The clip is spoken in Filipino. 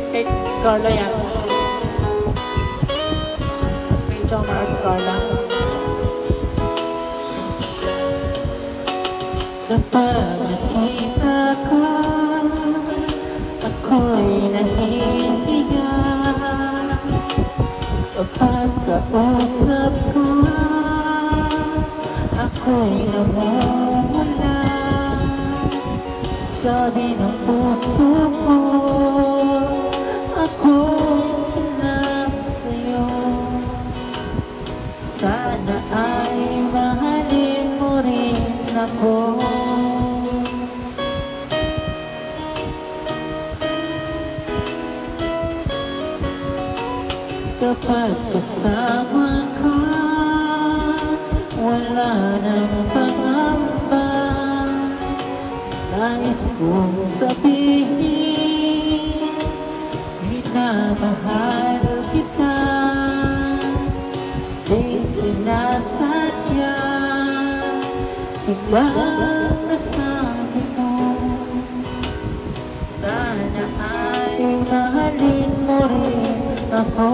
Kay Carla yan. Kay Jomar at Carla. Kapag nakita ka, ako'y nahihiga. Kapag kausap ka, ako'y namumula. Sabi ng puso ko, ako'y lang sa'yo. Sana ay mahalin mo rin ako. Kapag kasama ka, wala nang pangamba. Nais kong sabihin, minamahal kita. Di sinasadya, ibang nasabi mo. Sana ay mahalin mo rin ako.